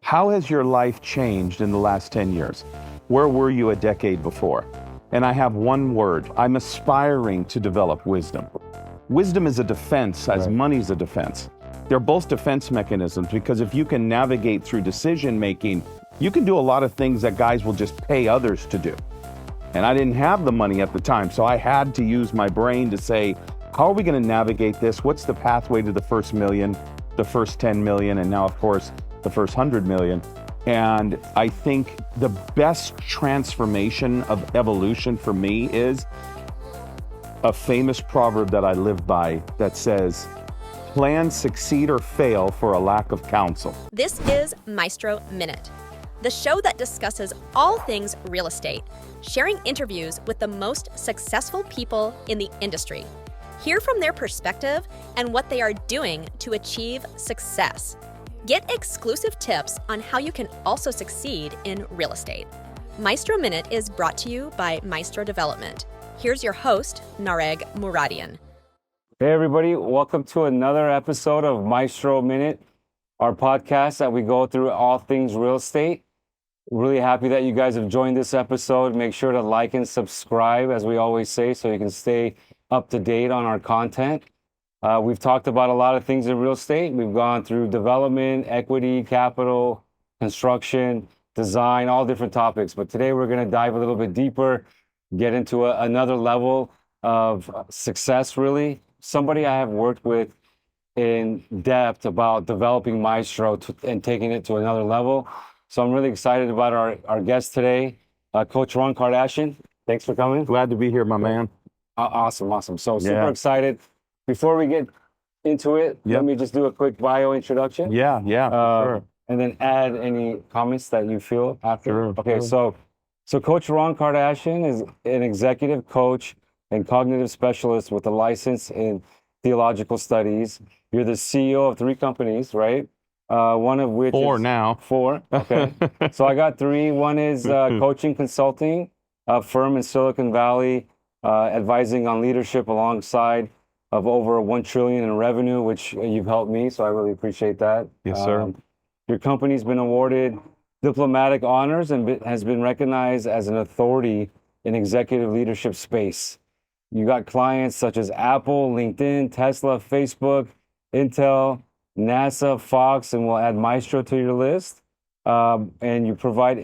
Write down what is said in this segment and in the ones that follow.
how has your life changed in the last 10 years? Where were you a decade before? And I have one word. I'm aspiring to develop wisdom. Wisdom is a defense, as money is a defense. They're both defense mechanisms, because if you can navigate through decision making, you can do a lot of things that guys will just pay others to do. And I didn't have the money at the time, so I had to use my brain to say, how are we going to navigate this? What's the pathway to the first million, the first 10 million, and now, of course, the first 100 million? And I think the best transformation of evolution for me is a famous proverb that I live by that says, plans succeed or fail for a lack of counsel. This is Maestro Minute, the show that discusses all things real estate, sharing interviews with the most successful people in the industry. Hear from their perspective and what they are doing to achieve success. Get exclusive tips on how you can also succeed in real estate. Maestro Minute is brought to you by Maestro Development. Here's your host, Nareg Muradian. Hey everybody, welcome to another episode of Maestro Minute, our podcast that we go through all things real estate. Really happy that you guys have joined this episode. Make sure to like and subscribe, as we always say, so you can stay up to date on our content. We've talked about a lot of things in real estate. We've gone through development, equity, capital, construction, design, all different topics. But today we're going to dive a little bit deeper, get into another level of success, really. Somebody I have worked with in depth about developing Maestro and taking it to another level. So I'm really excited about our guest today, Coach Ron Kardashian. Thanks for coming. Glad to be here, my man. Awesome. So super excited. Before we get into it, let me just do a quick bio introduction. Yeah, sure. And then add any comments that you feel after. Sure. Okay, so Coach Ron Kardashian is an executive coach and cognitive specialist with a license in theological studies. You're the CEO of 3 companies, right? One of which Four is now. 4. Okay. So I got 3. One is coaching consulting, a firm in Silicon Valley, advising on leadership alongside of over $1 trillion in revenue, which you've helped me. So I really appreciate that. Yes, sir. Your company's been awarded diplomatic honors and has been recognized as an authority in executive leadership space. You got clients such as Apple, LinkedIn, Tesla, Facebook, Intel, NASA, Fox, and we'll add Maestro to your list. And you provide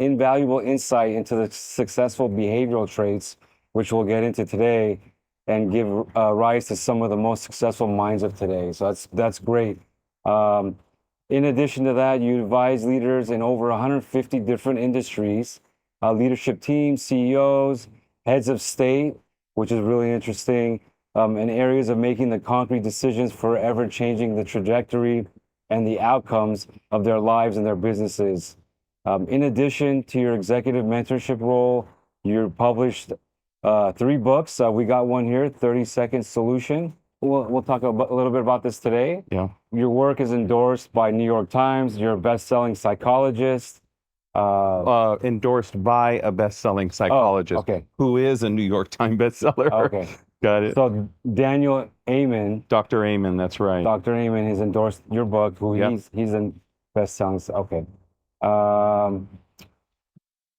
invaluable insight into the successful behavioral traits, which we'll get into today, and give rise to some of the most successful minds of today. So that's great. In addition to that, you advise leaders in over 150 different industries, leadership teams, CEOs, heads of state, which is really interesting, in areas of making the concrete decisions forever changing the trajectory and the outcomes of their lives and their businesses. In addition to your executive mentorship role, you're published 3 books. We got one here, 30-Second Solution. We'll talk a little bit about this today. Yeah. Your work is endorsed by New York Times. You're a best-selling psychologist. Endorsed by a best-selling psychologist who is a New York Times bestseller. Okay. Got it. So Daniel Ayman. Dr. Ayman, that's right. Dr. Ayman has endorsed your book. He's a best-selling. Okay.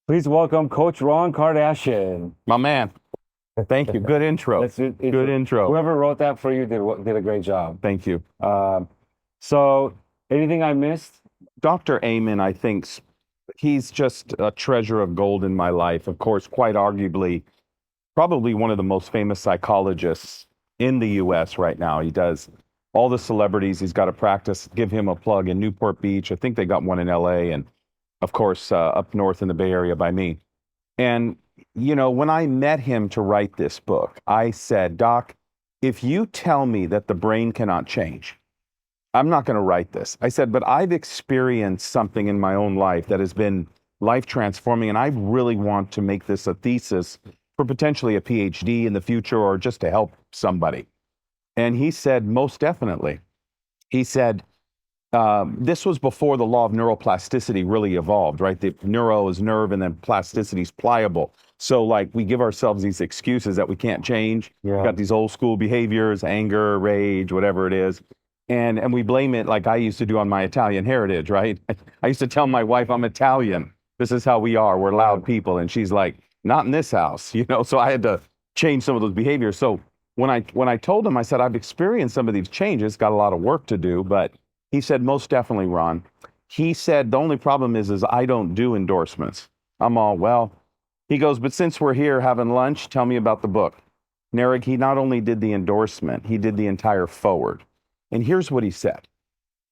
Please welcome Coach Ron Kardashian. My man. Thank you. Good intro. Good intro. Whoever wrote that for you did a great job. Thank you. So anything I missed? Dr. Ayman, I think he's just a treasure of gold in my life. Of course, quite arguably, probably one of the most famous psychologists in the U.S. right now. He does all the celebrities. He's got a practice. Give him a plug in Newport Beach. I think they got one in L.A. and, of course, up north in the Bay Area by me. And, you know, when I met him to write this book, I said, Doc, if you tell me that the brain cannot change, I'm not going to write this. I said, but I've experienced something in my own life that has been life transforming, and I really want to make this a thesis for potentially a PhD in the future or just to help somebody. And he said, most definitely. He said, this was before the law of neuroplasticity really evolved, right? The neuro is nerve and then plasticity is pliable. So like we give ourselves these excuses that we can't change. We've got these old school behaviors, anger, rage, whatever it is. And we blame it like I used to do on my Italian heritage, right? I used to tell my wife I'm Italian. This is how we are. We're loud people. And she's like, not in this house, you know? So I had to change some of those behaviors. So when I told him, I said, I've experienced some of these changes, got a lot of work to do, but he said, most definitely, Ron. He said, the only problem is I don't do endorsements. I'm all, well, he goes, but since we're here having lunch, tell me about the book. Nareg, he not only did the endorsement, he did the entire forward. And here's what he said.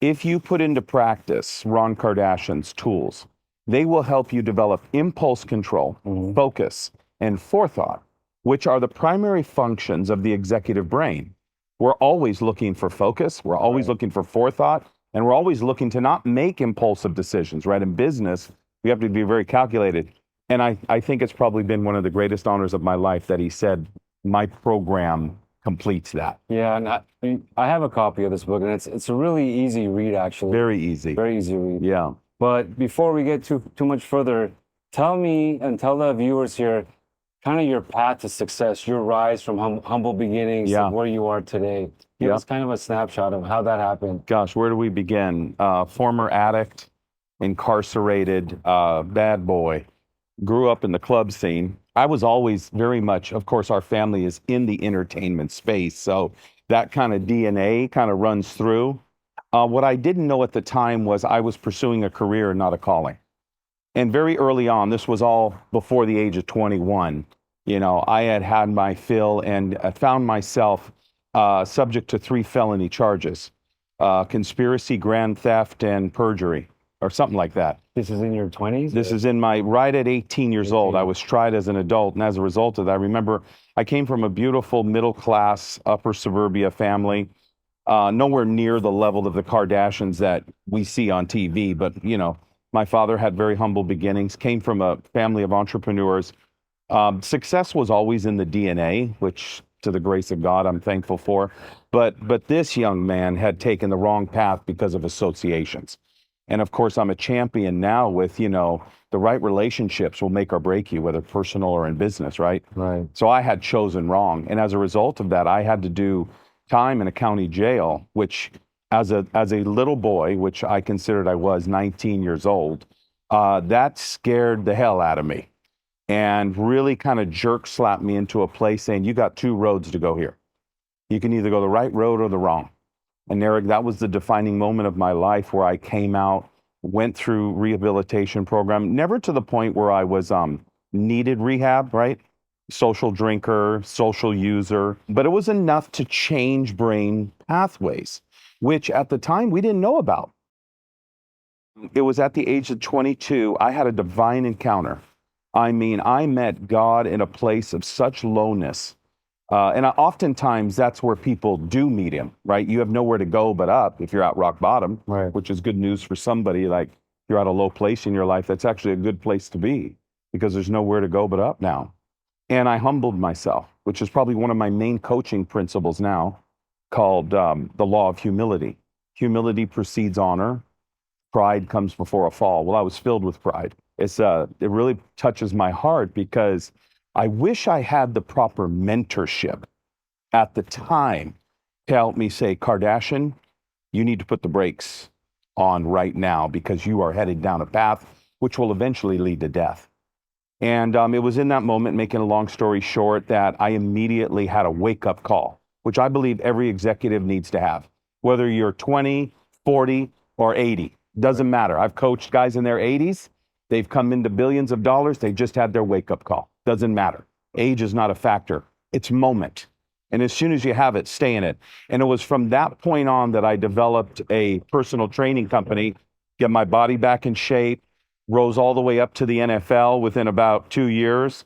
If you put into practice Ron Kardashian's tools, they will help you develop impulse control, focus, and forethought, which are the primary functions of the executive brain. We're always looking for focus, we're always looking for forethought, and we're always looking to not make impulsive decisions, right? In business, we have to be very calculated. And I think it's probably been one of the greatest honors of my life that he said, my program completes that. Yeah, and I have a copy of this book, and it's a really easy read, actually. Very easy. Very easy read. Yeah. But before we get too much further, tell me and tell the viewers here, kind of your path to success, your rise from humble beginnings to where you are today. Give us kind of a snapshot of how that happened. Gosh, where do we begin? Former addict, incarcerated, bad boy, grew up in the club scene. I was always very much, of course, our family is in the entertainment space, so that kind of DNA kind of runs through. What I didn't know at the time was I was pursuing a career and not a calling. And very early on, this was all before the age of 21, you know, I had my fill and found myself subject to 3 felony charges, conspiracy, grand theft, and perjury, or something like that. This is in your 20s? This is in right at 18 years old. I was tried as an adult, and as a result of that, I remember I came from a beautiful middle-class upper suburbia family, nowhere near the level of the Kardashians that we see on TV, but, you know, my father had very humble beginnings, came from a family of entrepreneurs. Success was always in the DNA, which, to the grace of God, I'm thankful for. But this young man had taken the wrong path because of associations. And of course, I'm a champion now with, you know, the right relationships will make or break you, whether personal or in business, right? Right. So I had chosen wrong. And as a result of that, I had to do time in a county jail, which as a little boy, which I considered I was 19 years old, that scared the hell out of me and really kind of jerk slapped me into a place saying, you got 2 roads to go here. You can either go the right road or the wrong. And Eric, that was the defining moment of my life where I came out, went through rehabilitation program, never to the point where I was needed rehab, right? Social drinker, social user, but it was enough to change brain pathways, which at the time we didn't know about. It was at the age of 22, I had a divine encounter. I mean, I met God in a place of such lowness. And oftentimes that's where people do meet him, right? You have nowhere to go but up if you're at rock bottom, Right. which is good news for somebody. Like you're at a low place in your life, that's actually a good place to be because there's nowhere to go but up now. And I humbled myself, which is probably one of my main coaching principles now, called the law of humility. Humility precedes honor. Pride comes before a fall. Well, I was filled with pride. It really touches my heart because I wish I had the proper mentorship at the time to help me say, Kardashian, you need to put the brakes on right now because you are headed down a path which will eventually lead to death. And it was in that moment, making a long story short, that I immediately had a wake-up call, which I believe every executive needs to have. Whether you're 20, 40, or 80, doesn't matter. I've coached guys in their 80s. They've come into billions of dollars. They just had their wake-up call. Doesn't matter. Age is not a factor. It's moment. And as soon as you have it, stay in it. And it was from that point on that I developed a personal training company, get my body back in shape, rose all the way up to the NFL within about 2 years,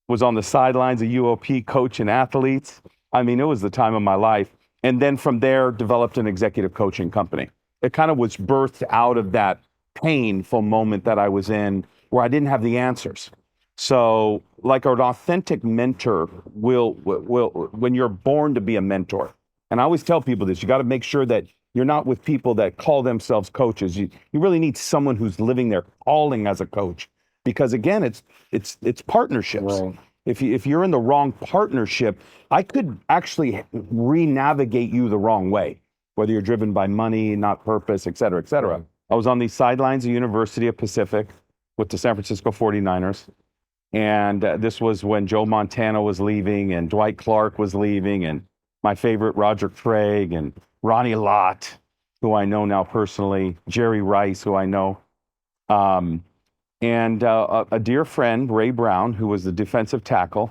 was on the sidelines of UOP coaching athletes. I mean, it was the time of my life. And then from there, developed an executive coaching company. It kind of was birthed out of that painful moment that I was in where I didn't have the answers. So like an authentic mentor will when you're born to be a mentor, and I always tell people this, you got to make sure that you're not with people that call themselves coaches. You really need someone who's living their calling as a coach, because again, it's partnerships. Right. If you're in the wrong partnership, I could actually re-navigate you the wrong way. whether you're driven by money, not purpose, et cetera, et cetera. Right. I was on the sidelines of University of Pacific with the San Francisco 49ers. And this was when Joe Montana was leaving and Dwight Clark was leaving and my favorite Roger Craig and Ronnie Lott, who I know now personally, Jerry Rice, who I know. And a dear friend, Ray Brown, who was the defensive tackle,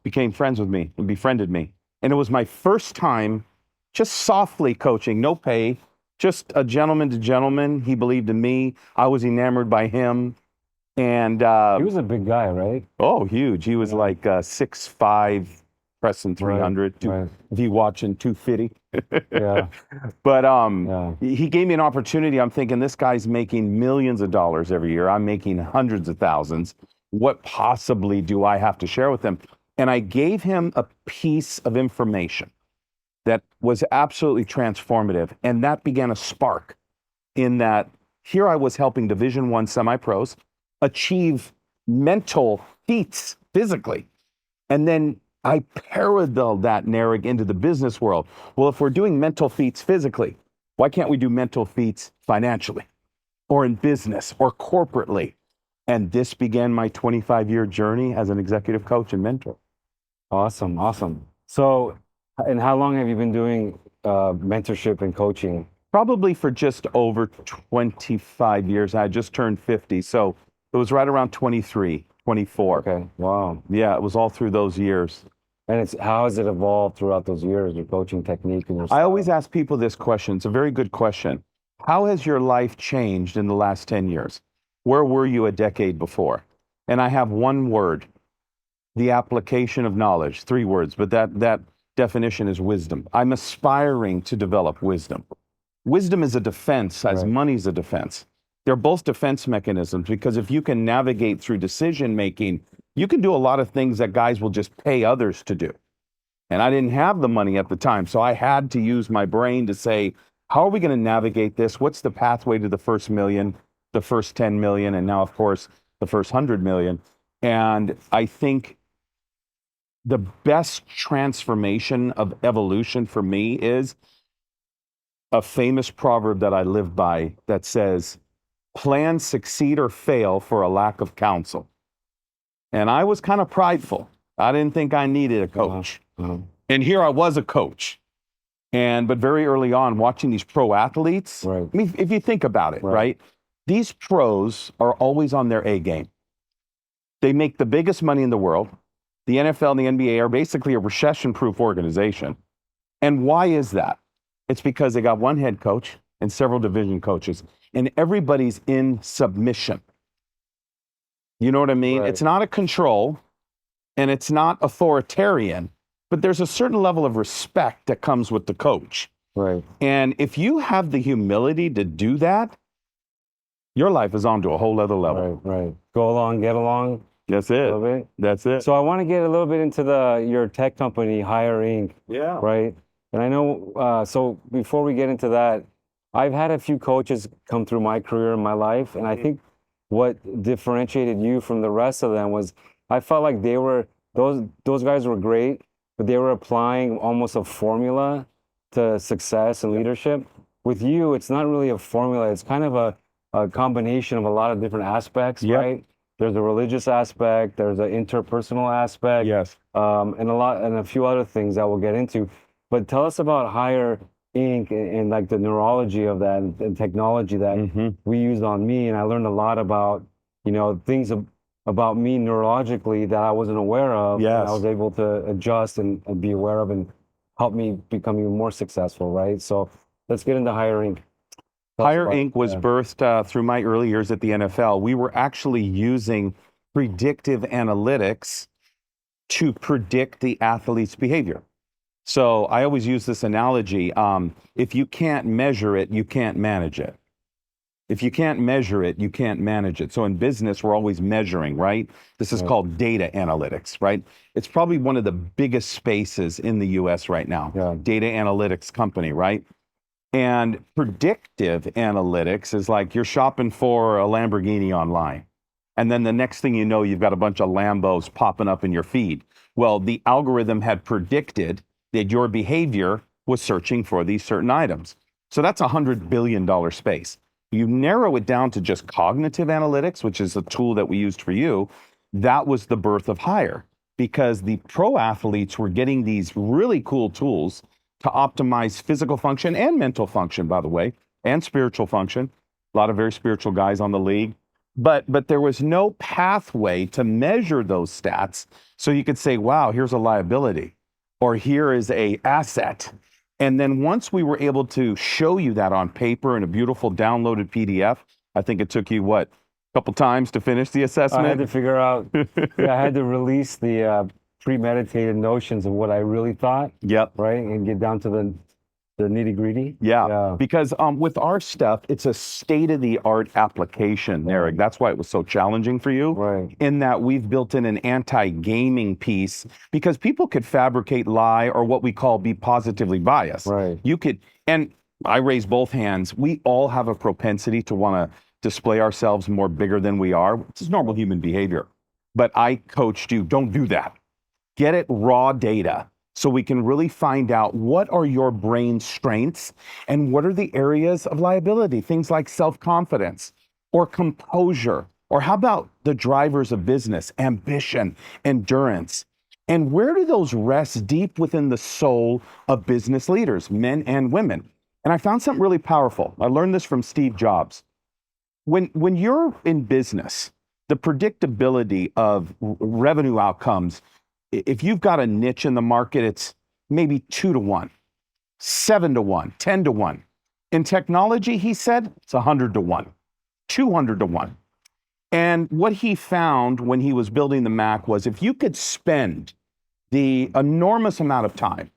became friends with me and befriended me. And it was my first time just softly coaching, no pay, just a gentleman to gentleman. He believed in me. I was enamored by him. And He was a big guy, right? oh, huge. He was like 6'5", pressing 300. Right. If you watching 250. Yeah. But Yeah. he gave me an opportunity. I'm thinking this guy's making millions of dollars every year. I'm making hundreds of thousands. What possibly do I have to share with him? And I gave him a piece of information that was absolutely transformative. And that began a spark in that here I was helping Division I semi-pros achieve mental feats physically. And then I paralleled that narrative into the business world. Well, if we're doing mental feats physically, why can't we do mental feats financially or in business or corporately? And this began my 25-year journey as an executive coach and mentor. Awesome. Awesome. So, and how long have you been doing mentorship and coaching? Probably for just over 25 years. I just turned 50. So it was right around 23, 24. Okay. Wow. Yeah, it was all through those years. And how has it evolved throughout those years, your coaching technique and your I style? always ask people this question. It's a very good question. How has your life changed in the last 10 years? Where were you a decade before? And I have one word, the application of knowledge, 3 words, but that definition is wisdom. I'm aspiring to develop wisdom. Wisdom is a defense as Right. money is a defense. They're both defense mechanisms because if you can navigate through decision making, you can do a lot of things that guys will just pay others to do. And I didn't have the money at the time, so I had to use my brain to say, how are we going to navigate this? What's the pathway to the first million, the first 10 million, and now, of course, the first 100 million? And I think the best transformation of evolution for me is a famous proverb that I live by that says, plans succeed or fail for a lack of counsel. And I was kind of prideful. I didn't think I needed a coach. Uh-huh. And here I was a coach. But very early on, watching these pro athletes, Right. I mean, if you think about it, right? These pros are always on their A game. They make the biggest money in the world. The NFL and the NBA are basically a recession-proof organization. And why is that? It's because they got one head coach and several division coaches, and everybody's in submission. You know what I mean? Right. It's not a control, and it's not authoritarian, but there's a certain level of respect that comes with the coach. Right. And if you have the humility to do that, your life is on to a whole other level. Right. Go along, get along That's a it. little bit. That's it. So I want to get a little bit into your tech company, Hire Inc., yeah. right? And I know, so before we get into that, I've had a few coaches come through my career and my life, and I think what differentiated you from the rest of them was I felt like those guys were great, but they were applying almost a formula to success and leadership. With you, it's not really a formula. It's kind of a combination of a lot of different aspects, Yep. right? There's a religious aspect, there's an interpersonal aspect, Yes. and a few other things that we'll get into. But tell us about Hire Inc. and like the neurology of that and technology that Mhm. we used on me, and I learned a lot about things about me neurologically that I wasn't aware of. And Yes. I was able to adjust and be aware of and help me become even more successful, right? So let's get into Hire Inc. Tell us Hire about- Inc. was yeah. birthed through my early years at the NFL. We were actually using predictive analytics to predict the athlete's behavior. So I always use this analogy. If you can't measure it, you can't manage it. If you can't measure it, you can't manage it. So in business, we're always measuring, right? This is Right. called data analytics, right? It's probably one of the biggest spaces in the US right now. Yeah. Data analytics company, right? And predictive analytics is like you're shopping for a Lamborghini online. And then the next thing you know, you've got a bunch of Lambos popping up in your feed. Well, the algorithm had predicted that your behavior was searching for these certain items. So that's a $100 billion space. You narrow it down to just cognitive analytics, which is a tool that we used for you. That was the birth of Hire, because the pro athletes were getting these really cool tools to optimize physical function and mental function, by the way, and spiritual function. A lot of very spiritual guys on the league. But there was no pathway to measure those stats. So you could say, wow, here's a liability, or here is a asset. And then once we were able to show you that on paper in a beautiful downloaded PDF, I think it took you, what, a couple times to finish the assessment? I had to figure out, I had to release the premeditated notions of what I really thought, Yep. right? And get down to the nitty gritty. Yeah, because with our stuff, it's a state-of-the-art application, Eric. That's why it was so challenging for you. Right. In that we've built in an anti-gaming piece, because people could fabricate, lie, or what we call be positively biased. Right. You could, and I raise both hands. We all have a propensity to want to display ourselves more bigger than we are. It's normal human behavior. But I coached you, don't do that. Get it raw data, so we can really find out what are your brain strengths and what are the areas of liability. Things like self-confidence or composure, or how about the drivers of business, ambition, endurance. And where do those rest deep within the soul of business leaders, men and women? And I found something really powerful. I learned this from Steve Jobs. When you're in business, the predictability of revenue outcomes, if you've got a niche in the market, it's maybe 2 to 1, 7 to 1, 10 to 1. In technology, he said, it's 100 to 1, 200 to 1. And what he found when he was building the Mac was, if you could spend the enormous amount of time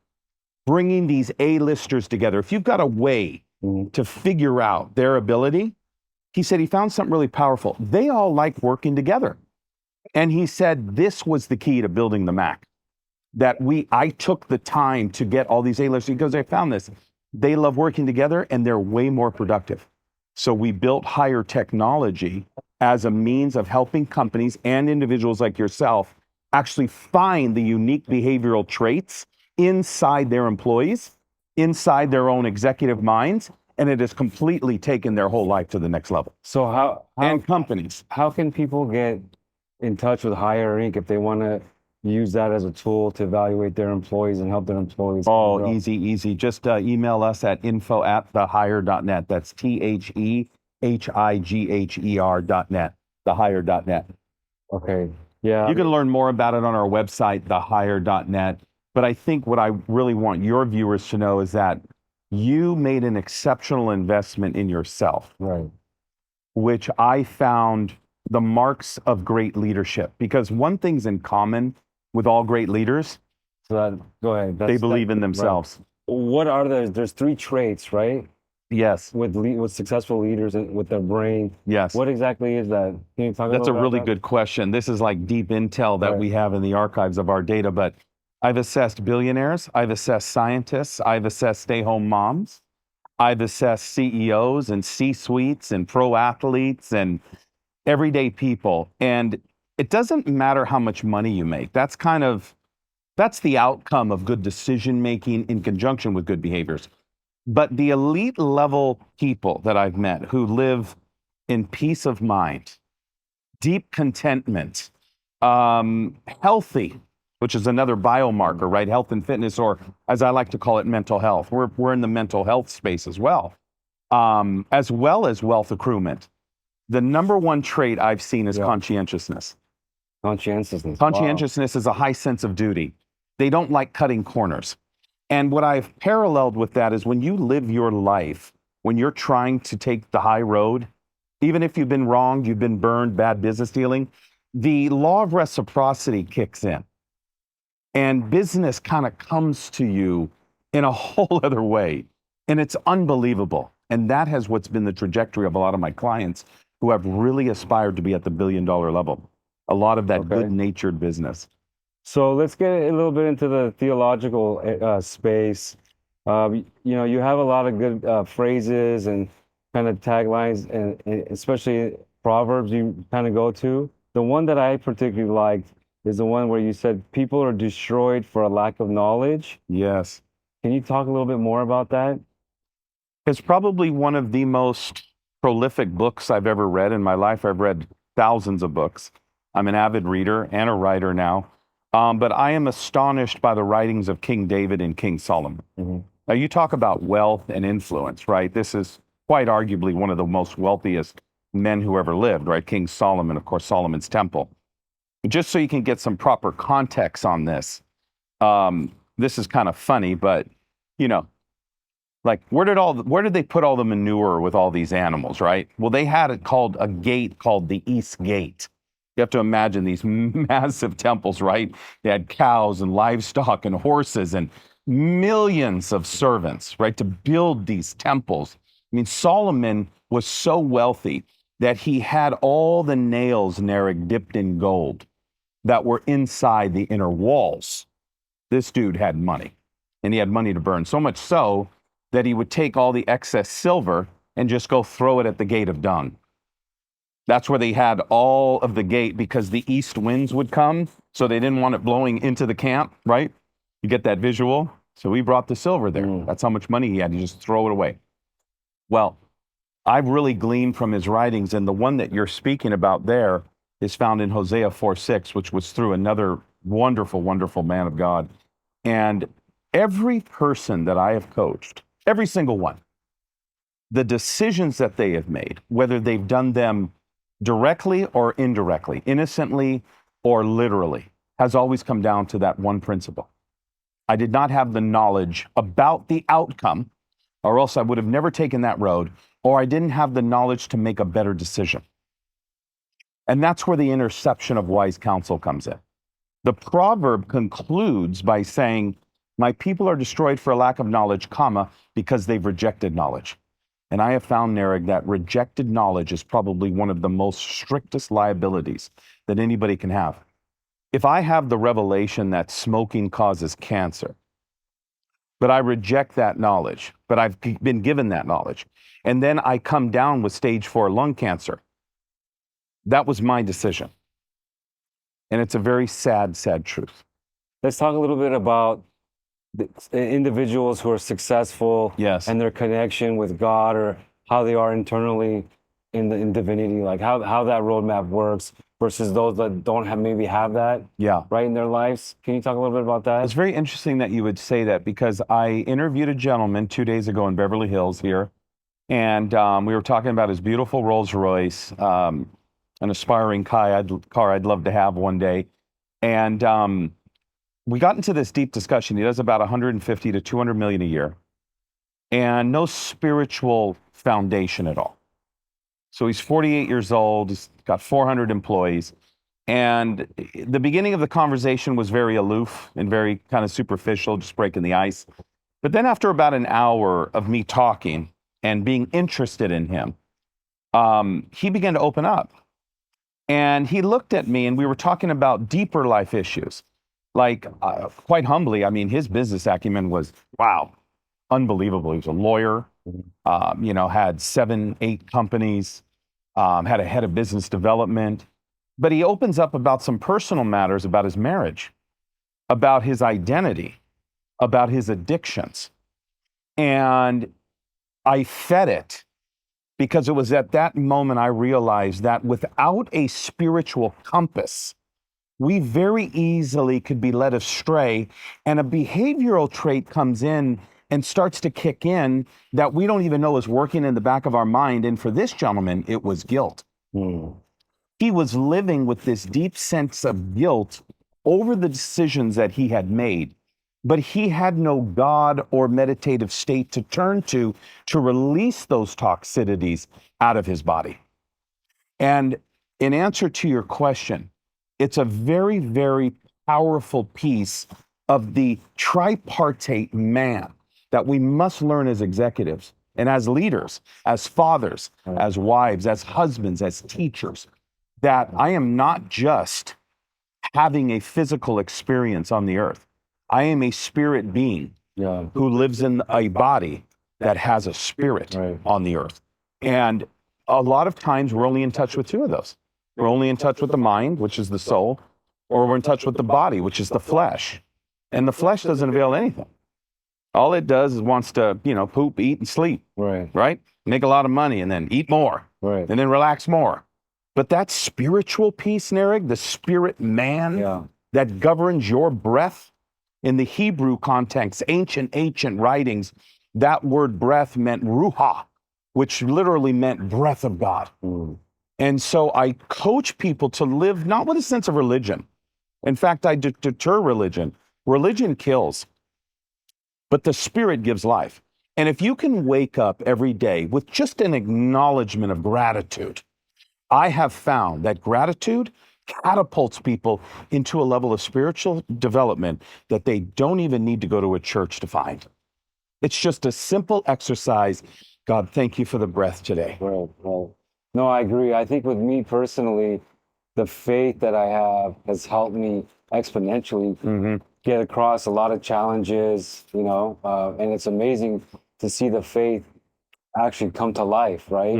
bringing these A-listers together, if you've got a way to figure out their ability, he said he found something really powerful. They all like working together. And he said this was the key to building the Mac, that I took the time to get all these A-listers, because I found this. They love working together and they're way more productive. So we built Hire technology as a means of helping companies and individuals like yourself actually find the unique behavioral traits inside their employees, inside their own executive minds, and it has completely taken their whole life to the next level. So and companies. how can people get in touch with Hire Inc. if they want to use that as a tool to evaluate their employees and help their employees? Oh, easy. Just email us at info@thehire.net. That's THEHIGHER.net, thehire.net. Okay. Yeah. You can learn more about it on our website, thehire.net. But I think what I really want your viewers to know is that you made an exceptional investment in yourself, Right. which I found the marks of great leadership. Because one thing's in common with all great leaders, So go ahead. they believe in themselves. Right. What are there's 3 traits, right? Yes. With successful leaders and with their brain. Yes. What exactly is that? Can you talk That's a about really that? good question. This is like deep intel that Right. we have in the archives of our data, but I've assessed billionaires, I've assessed scientists, I've assessed stay-home moms, I've assessed CEOs and C-suites and pro athletes and everyday people. And it doesn't matter how much money you make. That's the outcome of good decision making in conjunction with good behaviors. But the elite level people that I've met who live in peace of mind, deep contentment, healthy, which is another biomarker, right? Health and fitness, or as I like to call it, mental health. We're in the mental health space as well as wealth accruement. The number one trait I've seen is conscientiousness. Conscientiousness. Conscientiousness is a high sense of duty. They don't like cutting corners. And what I've paralleled with that is when you live your life, when you're trying to take the high road, even if you've been wronged, you've been burned, bad business dealing, the law of reciprocity kicks in. And business kind of comes to you in a whole other way. And it's unbelievable. And that has what's been the trajectory of a lot of my clients who have really aspired to be at the $1 billion level. A lot of that good-natured business. So let's get a little bit into the theological space. You have a lot of good phrases and kind of taglines, and especially Proverbs you kind of go to. The one that I particularly liked is the one where you said, people are destroyed for a lack of knowledge. Yes. Can you talk a little bit more about that? It's probably one of the most prolific books I've ever read in my life. I've read thousands of books. I'm an avid reader and a writer now. But I am astonished by the writings of King David and King Solomon. Now, you talk about wealth and influence, right? This is quite arguably one of the most wealthiest men who ever lived, right? King Solomon, of course, Solomon's temple. Just so you can get some proper context on this, this is kind of funny, but, you know, like where did they put all the manure with all these animals, right? Well, they had it called a gate called the East Gate. You have to imagine these massive temples, right? They had cows and livestock and horses and millions of servants, right, to build these temples. I mean, Solomon was so wealthy that he had all the nails, Narek, dipped in gold that were inside the inner walls. This dude had money, and he had money to burn, so much so that he would take all the excess silver and just go throw it at the gate of dung. That's where they had all of the gate, because the east winds would come, so they didn't want it blowing into the camp, right? You get that visual? So he brought the silver there. That's how much money he had. You just throw it away. Well, I've really gleaned from his writings, and the one that you're speaking about there is found in Hosea 4:6, which was through another wonderful, wonderful man of God. And every person that I have coached, every single one, the decisions that they have made, whether they've done them directly or indirectly, innocently or literally, has always come down to that one principle. I did not have the knowledge about the outcome, or else I would have never taken that road, or I didn't have the knowledge to make a better decision. And that's where the interception of wise counsel comes in. The proverb concludes by saying, "My people are destroyed for a lack of knowledge, comma, because they've rejected knowledge." And I have found, Narek, that rejected knowledge is probably one of the most strictest liabilities that anybody can have. If I have the revelation that smoking causes cancer, but I reject that knowledge, but I've been given that knowledge, and then I come down with stage 4 lung cancer, that was my decision. And it's a very sad, sad truth. Let's talk a little bit about the individuals who are successful, Yes. and their connection with God, or how they are internally in divinity, like how that roadmap works versus those that don't have that Yeah. right in their lives. Can you talk a little bit about that? It's very interesting that you would say that, because I interviewed a gentleman 2 days ago in Beverly Hills here, and we were talking about his beautiful Rolls Royce, an aspiring car I'd love to have one day. And we got into this deep discussion. He does about 150 to 200 million a year, and no spiritual foundation at all. So he's 48 years old, he's got 400 employees. And the beginning of the conversation was very aloof and very kind of superficial, just breaking the ice. But then after about an hour of me talking and being interested in him, he began to open up. And he looked at me, and we were talking about deeper life issues. Like, quite humbly, I mean, his business acumen was, wow, unbelievable. He was a lawyer, had 7, 8 companies, had a head of business development. But he opens up about some personal matters about his marriage, about his identity, about his addictions. And I fed it, because it was at that moment I realized that without a spiritual compass, we very easily could be led astray, and a behavioral trait comes in and starts to kick in that we don't even know is working in the back of our mind. And for this gentleman, it was guilt. He was living with this deep sense of guilt over the decisions that he had made, but he had no God or meditative state to turn to release those toxicities out of his body. And in answer to your question, it's a very, very powerful piece of the tripartite man that we must learn as executives and as leaders, as fathers, as wives, as husbands, as teachers, that I am not just having a physical experience on the earth. I am a spirit being who lives in a body that has a spirit on the earth. And a lot of times we're only in touch with 2 of those. We're only in touch with the mind, which is the soul, or we're in touch with the body, which is the flesh. And the flesh doesn't avail anything. All it does is wants to, poop, eat, and sleep, Right. right? Make a lot of money and then eat more Right. and then relax more. But that spiritual piece, Narek, the spirit man Yeah. that governs your breath, in the Hebrew context, ancient writings, that word breath meant ruha, which literally meant breath of God. Mm. And so I coach people to live not with a sense of religion. In fact, I deter religion. Religion kills, but the spirit gives life. And if you can wake up every day with just an acknowledgement of gratitude, I have found that gratitude catapults people into a level of spiritual development that they don't even need to go to a church to find. It's just a simple exercise. God, thank you for the breath today. Right. Right. No, I agree. I think with me personally, the faith that I have has helped me exponentially get across a lot of challenges, and it's amazing to see the faith actually come to life, right?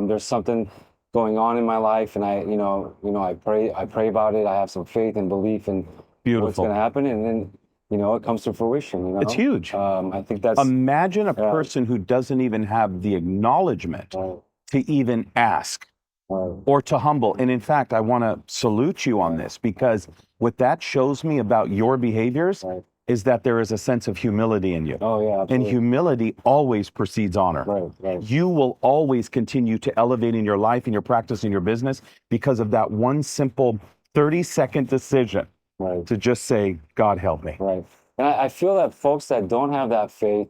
There's something going on in my life, and I pray about it. I have some faith and belief in what's Beautiful. going to happen, and then, it comes to fruition. It's huge. I think that's Imagine a person who doesn't even have the acknowledgement right, to even ask right, or to humble. And in fact, I want to salute you on this, because what that shows me about your behaviors right. is that there is a sense of humility in you. Oh yeah, And absolutely. humility always precedes honor. Right, right. You will always continue to elevate in your life, in your practice, in your business, because of that one simple 30-second decision Right. to just say, God help me. Right. And I feel that folks that don't have that faith,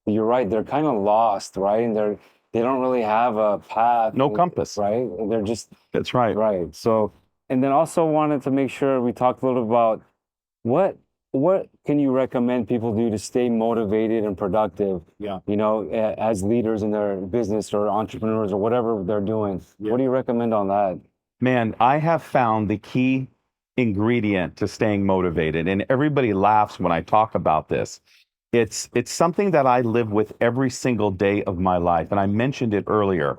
you're right, they're kind of lost, right? And they don't really have a path. No compass. Right? And they're just That's right. right. So, and then also wanted to make sure we talked a little about what can you recommend people do to stay motivated and productive, Yeah. as leaders in their business or entrepreneurs or whatever they're doing. Yeah. What do you recommend on that? Man, I have found the key ingredient to staying motivated, and everybody laughs when I talk about this. It's something that I live with every single day of my life, and I mentioned it earlier.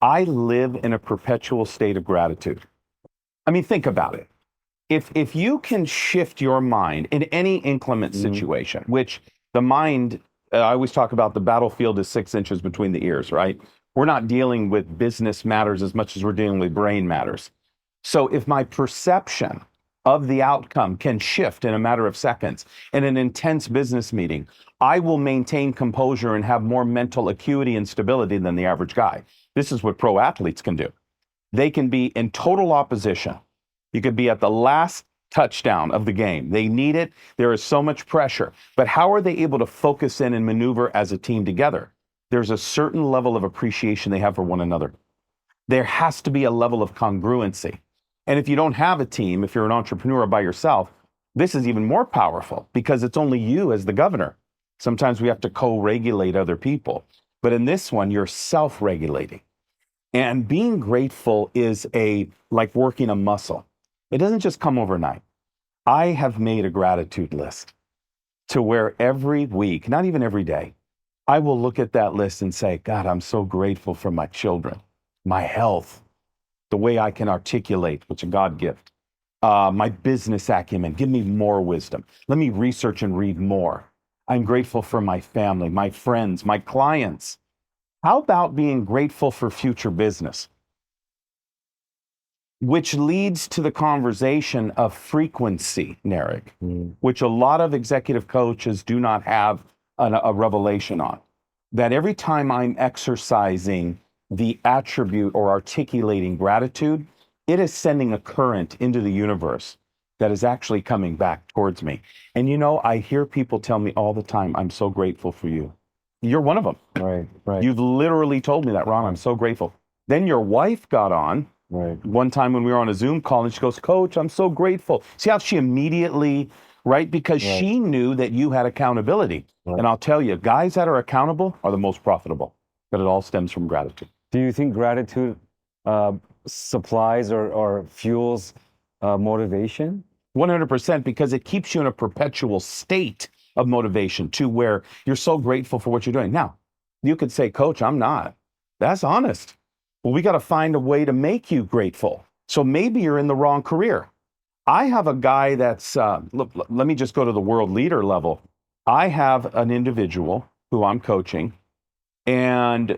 I live in a perpetual state of gratitude. I mean, think about it. If you can shift your mind in any inclement situation, which the mind, I always talk about the battlefield is 6 inches between the ears, right? We're not dealing with business matters as much as we're dealing with brain matters. So if my perception of the outcome can shift in a matter of seconds in an intense business meeting, I will maintain composure and have more mental acuity and stability than the average guy. This is what pro athletes can do. They can be in total opposition. You could be at the last touchdown of the game. They need it. There is so much pressure. But how are they able to focus in and maneuver as a team together? There's a certain level of appreciation they have for one another. There has to be a level of congruency. And if you don't have a team, if you're an entrepreneur by yourself, this is even more powerful because it's only you as the governor. Sometimes we have to co-regulate other people. But in this one, you're self-regulating. And being grateful is like working a muscle. It doesn't just come overnight. I have made a gratitude list to where every week, not even every day, I will look at that list and say, God, I'm so grateful for my children, my health, the way I can articulate, which is a God gift, my business acumen, give me more wisdom. Let me research and read more. I'm grateful for my family, my friends, my clients. How about being grateful for future business? Which leads to the conversation of frequency, Narek, which a lot of executive coaches do not have a revelation on. That every time I'm exercising the attribute or articulating gratitude, it is sending a current into the universe that is actually coming back towards me. And I hear people tell me all the time, I'm so grateful for you. You're one of them. Right, right. You've literally told me that, Ron, I'm so grateful. Then your wife got on Right. one time when we were on a Zoom call and she goes, Coach, I'm so grateful. See how she immediately, right? Because she knew that you had accountability. Right. And I'll tell you, guys that are accountable are the most profitable, but it all stems from gratitude. Do you think gratitude supplies or fuels motivation? 100%, because it keeps you in a perpetual state of motivation to where you're so grateful for what you're doing. Now, you could say, Coach, I'm not. That's honest. Well, we got to find a way to make you grateful. So maybe you're in the wrong career. I have a guy that's, let me just go to the world leader level. I have an individual who I'm coaching, and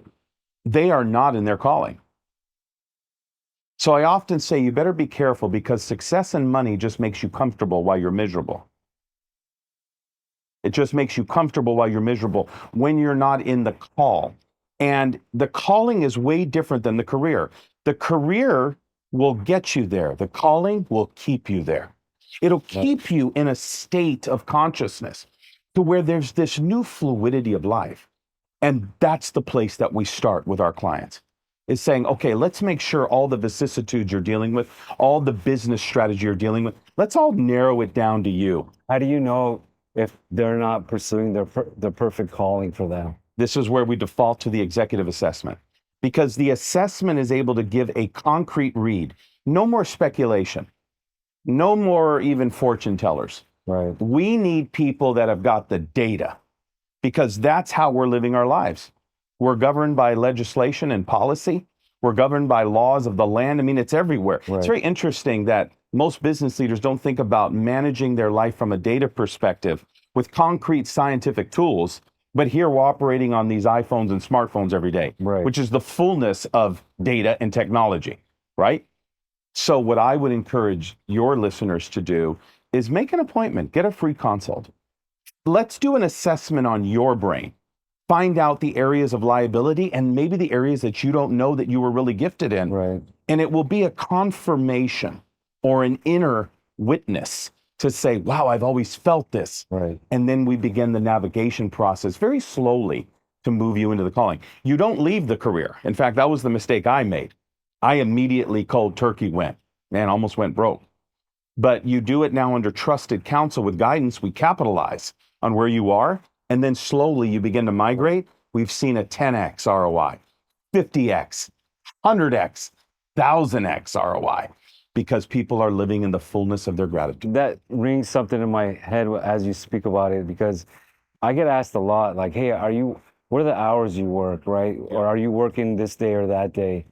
they are not in their calling. So I often say you better be careful, because success and money just makes you comfortable while you're miserable. It just makes you comfortable while you're miserable when you're not in the call. And the calling is way different than the career. The career will get you there. The calling will keep you there. It'll keep you in a state of consciousness to where there's this new fluidity of life. And that's the place that we start with our clients, is saying, okay, let's make sure all the vicissitudes you're dealing with, all the business strategy you're dealing with, let's all narrow it down to you. How do you know if they're not pursuing the perfect calling for them? This is where we default to the executive assessment, because the assessment is able to give a concrete read. No more speculation, no more even fortune tellers. Right. We need people that have got the data, because that's how we're living our lives. We're governed by legislation and policy. We're governed by laws of the land. I mean, it's everywhere. Right. It's very interesting that most business leaders don't think about managing their life from a data perspective with concrete scientific tools. But here we're operating on these iPhones and smartphones every day, Right. which is the fullness of data and technology, right? So what I would encourage your listeners to do is make an appointment, get a free consult. Let's do an assessment on your brain. Find out the areas of liability and maybe the areas that you don't know that you were really gifted in. Right. And it will be a confirmation or an inner witness to say, wow, I've always felt this. Right. And then we begin the navigation process very slowly to move you into the calling. You don't leave the career. In fact, that was the mistake I made. I immediately cold turkey went. Man, almost went broke. But you do it now under trusted counsel with guidance. We capitalize on where you are, and then slowly you begin to migrate. We've seen a 10x ROI, 50x, 100x, 1000x ROI, because people are living in the fullness of their gratitude. That rings something in my head as you speak about it, because I get asked a lot, like, hey, what are the hours you work, right? Or are you working this day or that day?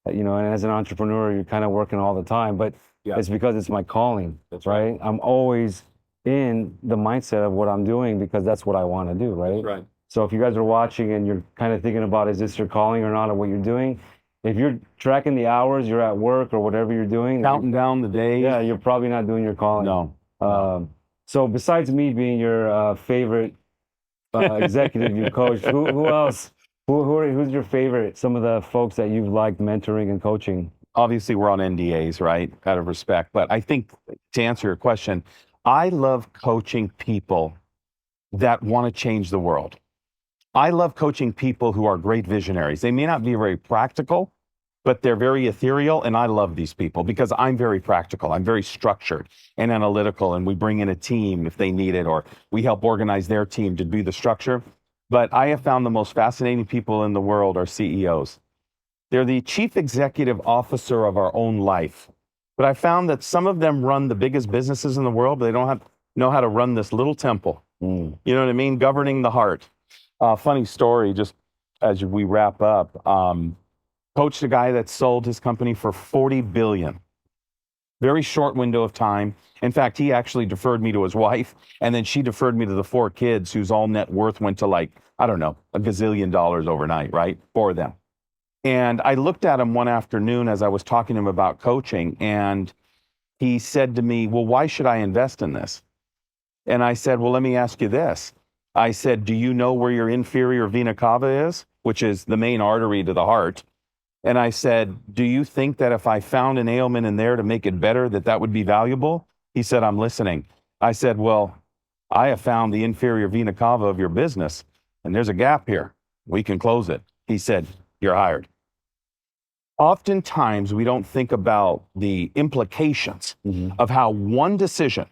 And as an entrepreneur, you're kind of working all the time, but it's because it's my calling, right? I'm always in the mindset of what I'm doing because that's what I want to do, right? That's right. So if you guys are watching and you're kind of thinking about, is this your calling or not, or what you're doing? If you're tracking the hours, you're at work or whatever you're doing, Counting down the days. yeah, you're probably not doing your calling. No. So besides me being your favorite executive you coach, who else? Who's your favorite? Some of the folks that you've liked mentoring and coaching? Obviously, we're on NDAs, right? Out of respect. But I think, to answer your question, I love coaching people that want to change the world. I love coaching people who are great visionaries. They may not be very practical, but they're very ethereal. And I love these people because I'm very practical. I'm very structured and analytical. And we bring in a team if they need it, or we help organize their team to be the structure. But I have found the most fascinating people in the world are CEOs. They're the chief executive officer of our own life. But I found that some of them run the biggest businesses in the world, but they don't know how to run this little temple. You know what I mean? Governing the heart. Funny story, just as we wrap up. Coached a guy that sold his company for $40 billion. Very short window of time. In fact, he actually deferred me to his wife, and then she deferred me to the 4 kids whose all net worth went to, like, I don't know, $1 gazillion overnight, right? For them. And I looked at him one afternoon as I was talking to him about coaching, and he said to me, well, why should I invest in this? And I said, well, let me ask you this. I said, do you know where your inferior vena cava is, which is the main artery to the heart? And I said, do you think that if I found an ailment in there to make it better, that would be valuable? He said, I'm listening. I said, well, I have found the inferior vena cava of your business, and there's a gap here. We can close it. He said, you're hired. Oftentimes, we don't think about the implications of how one decision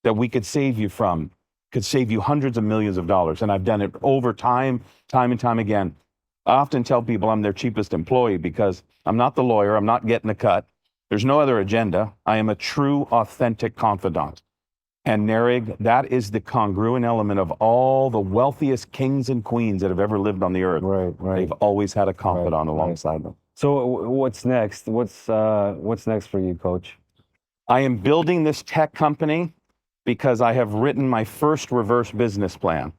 that we could save you from could save you hundreds of millions of dollars. And I've done it over time and time again. I often tell people I'm their cheapest employee because I'm not the lawyer. I'm not getting a cut. There's no other agenda. I am a true, authentic confidant. And Narig, that is the congruent element of all the wealthiest kings and queens that have ever lived on the earth. Right. They've always had a confidant alongside them. So what's next? What's next for you, Coach? I am building this tech company because I have written my first reverse business plan.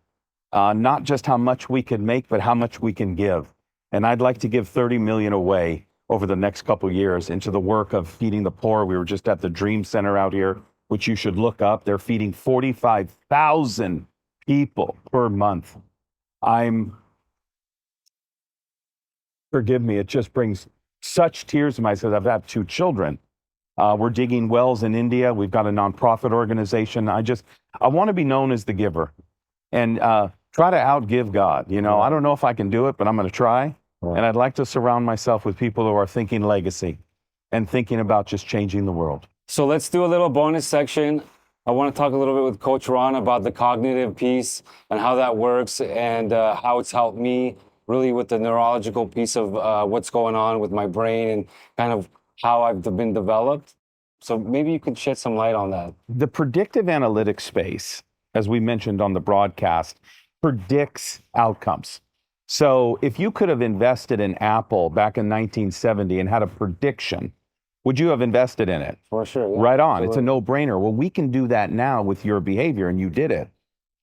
Not just how much we can make, but how much we can give. And I'd like to give 30 million away over the next couple of years into the work of feeding the poor. We were just at the Dream Center out here, which you should look up. They're feeding 45,000 people per month. Forgive me, it just brings such tears to my eyes because I've had 2 children. We're digging wells in India. We've got a nonprofit organization. I want to be known as the giver and try to outgive God. You know, I don't know if I can do it, but I'm going to try. And I'd like to surround myself with people who are thinking legacy and thinking about just changing the world. So let's do a little bonus section. I want to talk a little bit with Coach Ron about the cognitive piece and how that works and how it's helped me really with the neurological piece of what's going on with my brain and kind of how I've been developed. So maybe you could shed some light on that. The predictive analytics space, as we mentioned on the broadcast, predicts outcomes. So if you could have invested in Apple back in 1970 and had a prediction, would you have invested in it? For sure. Yeah, right on. absolutely. It's a no-brainer. Well, we can do that now with your behavior, and you did it.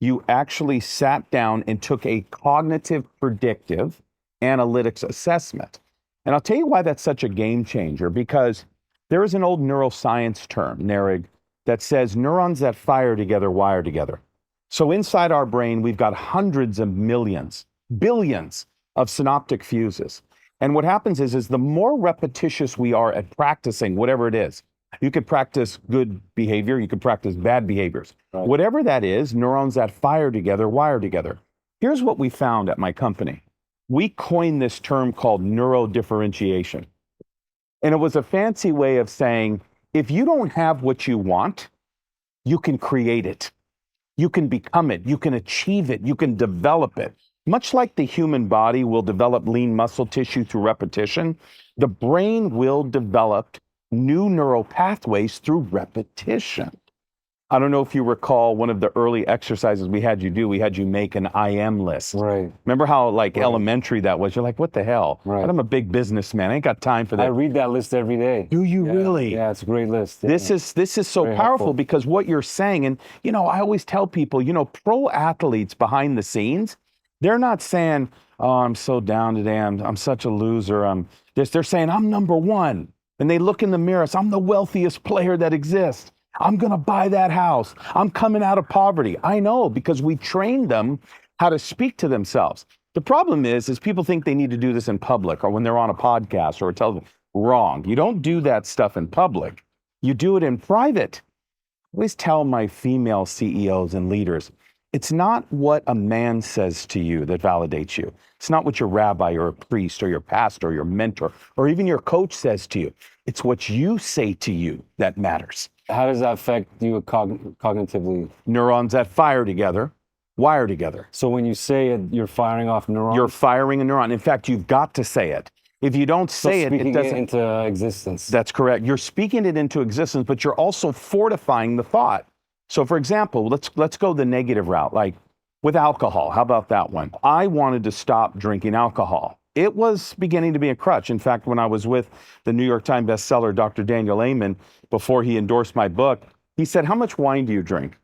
You actually sat down and took a cognitive predictive analytics assessment. And I'll tell you why that's such a game changer, because there is an old neuroscience term, NERIG, that says neurons that fire together wire together. So inside our brain, we've got hundreds of millions, billions of synaptic fuses. And what happens is the more repetitious we are at practicing whatever it is, you could practice good behavior, you could practice bad behaviors. Right. Whatever that is, neurons that fire together wire together. Here's what we found at my company. We coined this term called neurodifferentiation. And it was a fancy way of saying, if you don't have what you want, you can create it. You can become it. You can achieve it. You can develop it. Much like the human body will develop lean muscle tissue through repetition, the brain will develop new neural pathways through repetition. I don't know if you recall one of the early exercises we had you do, we had you make an I am list. Right. Remember how elementary that was? You're like, what the hell? Right. I'm a big businessman. I ain't got time for that. I read that list every day. Do you really? Yeah, it's a great list. Yeah. This is so Very powerful helpful. because what you're saying, and I always tell people, pro athletes behind the scenes, they're not saying, oh, I'm so down today, I'm such a loser. They're saying, I'm number one. And they look in the mirror, I'm the wealthiest player that exists. I'm going to buy that house. I'm coming out of poverty. I know, because we trained them how to speak to themselves. The problem is people think they need to do this in public or when they're on a podcast or a television. Wrong. You don't do that stuff in public. You do it in private. I always tell my female CEOs and leaders, it's not what a man says to you that validates you. It's not what your rabbi or a priest or your pastor or your mentor or even your coach says to you. It's what you say to you that matters. How does that affect you cognitively? Neurons that fire together, wire together. So when you say it, you're firing off neurons? You're firing a neuron. In fact, you've got to say it. If you don't say it, it doesn't. Into existence. That's correct. You're speaking it into existence, but you're also fortifying the thought. So for example, let's go the negative route, like with alcohol. How about that one? I wanted to stop drinking alcohol. It was beginning to be a crutch. In fact, when I was with the New York Times bestseller, Dr. Daniel Ayman, before he endorsed my book, he said, how much wine do you drink?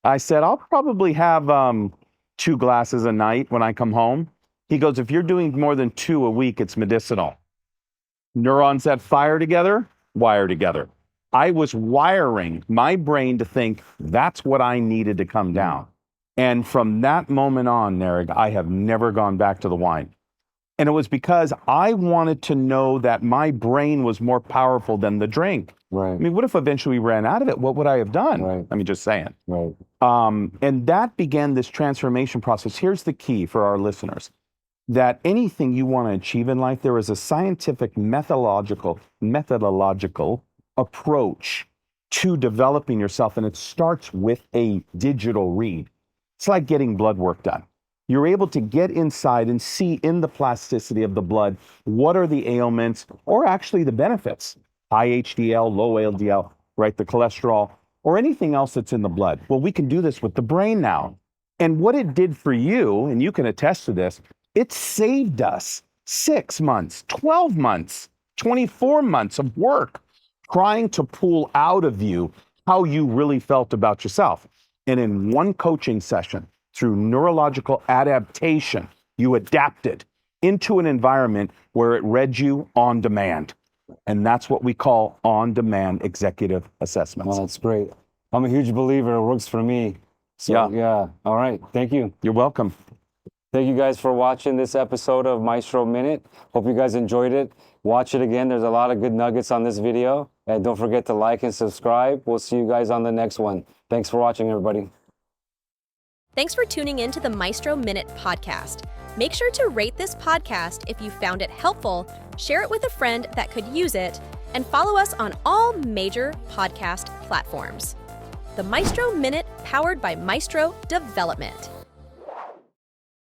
I said, I'll probably have 2 glasses a night when I come home. He goes, if you're doing more than 2 a week, it's medicinal. Neurons that fire together, wire together. I was wiring my brain to think that's what I needed to come down. And from that moment on, Nerig, I have never gone back to the wine. And it was because I wanted to know that my brain was more powerful than the drink. Right. I mean, what if eventually we ran out of it? What would I have done? Right. I mean, just saying. Right. And that began this transformation process. Here's the key for our listeners, that anything you want to achieve in life, there is a scientific methodological approach to developing yourself. And it starts with a digital read. It's like getting blood work done. You're able to get inside and see in the plasticity of the blood, what are the ailments or actually the benefits, high HDL, low LDL, right, the cholesterol, or anything else that's in the blood. Well, we can do this with the brain now. And what it did for you, and you can attest to this, it saved us 6 months, 12 months, 24 months of work trying to pull out of you how you really felt about yourself. And in one coaching session, through neurological adaptation, you adapted into an environment where it read you on demand. And that's what we call on-demand executive assessments. Well, that's great. I'm a huge believer. It works for me. So, yeah. All right. Thank you. You're welcome. Thank you guys for watching this episode of Maestro Minute. Hope you guys enjoyed it. Watch it again. There's a lot of good nuggets on this video. And don't forget to like and subscribe. We'll see you guys on the next one. Thanks for watching, everybody. Thanks for tuning in to the Maestro Minute podcast. Make sure to rate this podcast if you found it helpful, share it with a friend that could use it, and follow us on all major podcast platforms. The Maestro Minute, powered by Maestro Development.